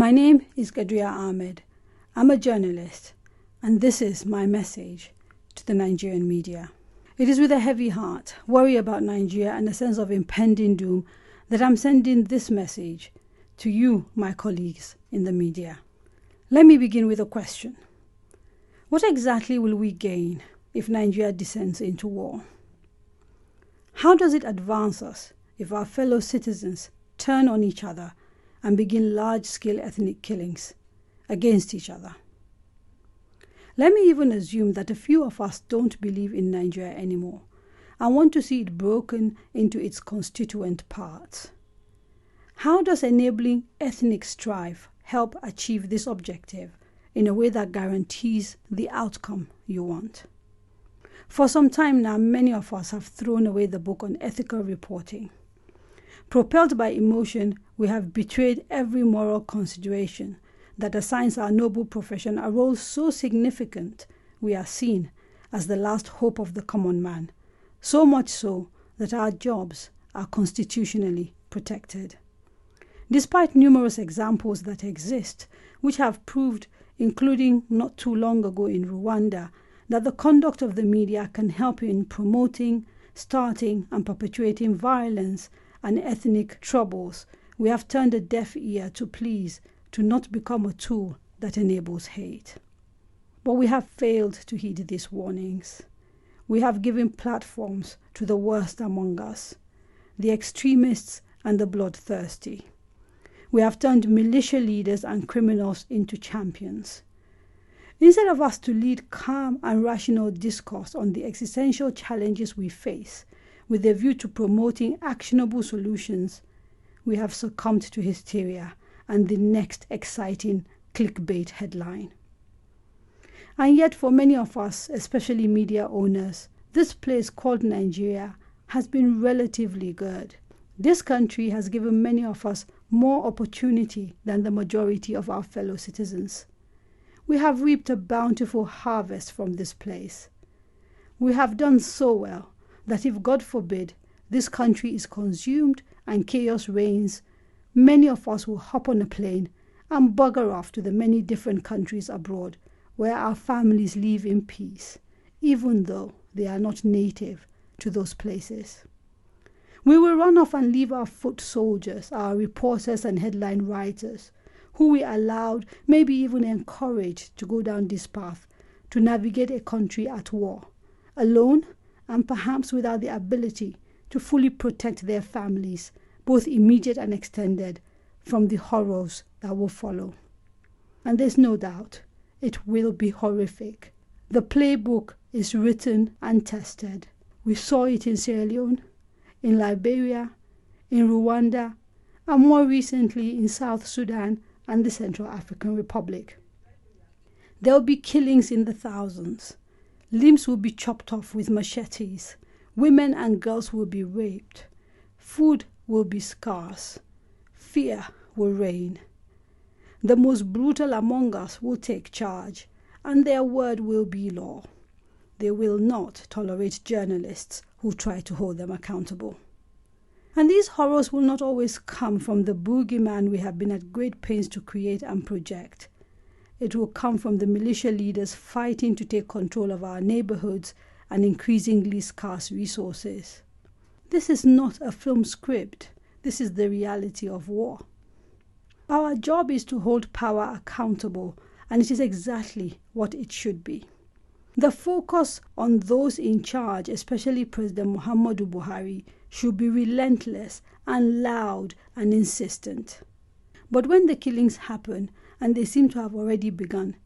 My name is Gadria Ahmed. I'm a journalist, and this is my message to the Nigerian media. It is with a heavy heart, worry about Nigeria, and a sense of impending doom that I'm sending this message to you, my colleagues in the media. Let me begin with a question. What exactly will we gain if Nigeria descends into war? How does it advance us if our fellow citizens turn on each other and begin large-scale ethnic killings against each other? Let me even assume that a few of us don't believe in Nigeria anymore and want to see it broken into its constituent parts. How does enabling ethnic strife help achieve this objective in a way that guarantees the outcome you want? For some time now, many of us have thrown away the book on ethical reporting. Propelled by emotion, we have betrayed every moral consideration that assigns our noble profession a role so significant we are seen as the last hope of the common man, so much so that our jobs are constitutionally protected. Despite numerous examples that exist, which have proved, including not too long ago in Rwanda, that the conduct of the media can help in promoting, starting, and perpetuating violence and ethnic troubles, we have turned a deaf ear to pleas to not become a tool that enables hate. But we have failed to heed these warnings. We have given platforms to the worst among us, the extremists and the bloodthirsty. We have turned militia leaders and criminals into champions. Instead of us to lead calm and rational discourse on the existential challenges we face with a view to promoting actionable solutions, we have succumbed to hysteria and the next exciting clickbait headline. And yet for many of us, especially media owners, this place called Nigeria has been relatively good. This country has given many of us more opportunity than the majority of our fellow citizens. We have reaped a bountiful harvest from this place. We have done so well that if, God forbid, this country is consumed and chaos reigns, many of us will hop on a plane and bugger off to the many different countries abroad where our families live in peace, even though they are not native to those places. We will run off and leave our foot soldiers, our reporters and headline writers, who we allowed, maybe even encouraged, to go down this path to navigate a country at war, alone and perhaps without the ability to fully protect their families, both immediate and extended, from the horrors that will follow. And there's no doubt it will be horrific. The playbook is written and tested. We saw it in Sierra Leone, in Liberia, in Rwanda, and more recently in South Sudan and the Central African Republic. There will be killings in the thousands. Limbs will be chopped off with machetes. Women and girls will be raped. Food will be scarce. Fear will reign. The most brutal among us will take charge, and their word will be law. They will not tolerate journalists who try to hold them accountable. And these horrors will not always come from the boogeyman we have been at great pains to create and project. It will come from the militia leaders fighting to take control of our neighborhoods and increasingly scarce resources. This is not a film script. This is the reality of war. Our job is to hold power accountable, and it is exactly what it should be. The focus on those in charge, especially President Muhammadu Buhari, should be relentless and loud and insistent. But when the killings happen, and they seem to have already begun,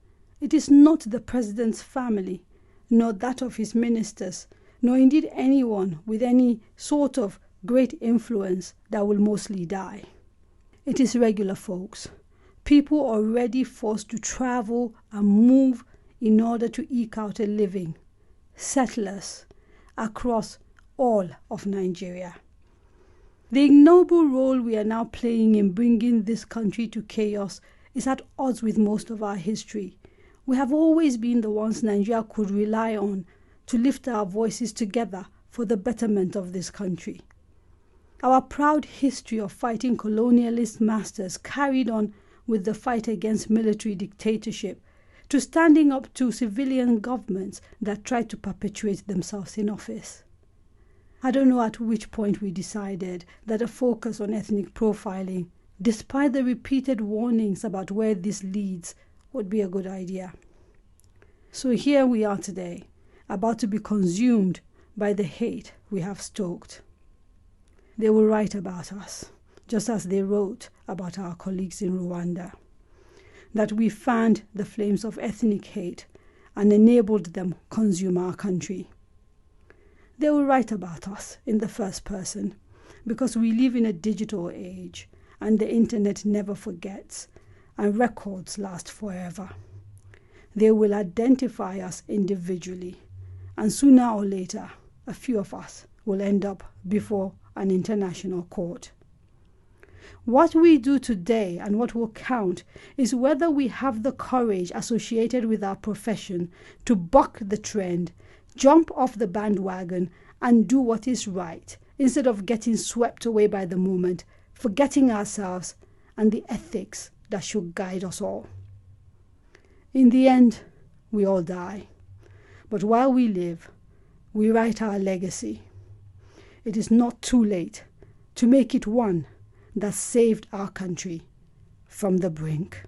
it is not the president's family, nor that of his ministers, nor indeed anyone with any sort of great influence that will mostly die. It is regular folks, people already forced to travel and move in order to eke out a living, settlers across all of Nigeria. The ignoble role we are now playing in bringing this country to chaos is at odds with most of our history. We have always been the ones Nigeria could rely on to lift our voices together for the betterment of this country. Our proud history of fighting colonialist masters carried on with the fight against military dictatorship, to standing up to civilian governments that try to perpetuate themselves in office. I don't know at which point we decided that a focus on ethnic profiling, despite the repeated warnings about where this leads, would be a good idea. So here we are today, about to be consumed by the hate we have stoked. They will write about us, just as they wrote about our colleagues in Rwanda, that we fanned the flames of ethnic hate and enabled them consume our country. They will write about us in the first person because we live in a digital age and the internet never forgets and records last forever. They will identify us individually, and sooner or later, a few of us will end up before an international court. What we do today and what will count is whether we have the courage associated with our profession to buck the trend, jump off the bandwagon, and do what is right, instead of getting swept away by the moment, forgetting ourselves and the ethics that should guide us all. In the end, we all die. But while we live, we write our legacy. It is not too late to make it one that saved our country from the brink.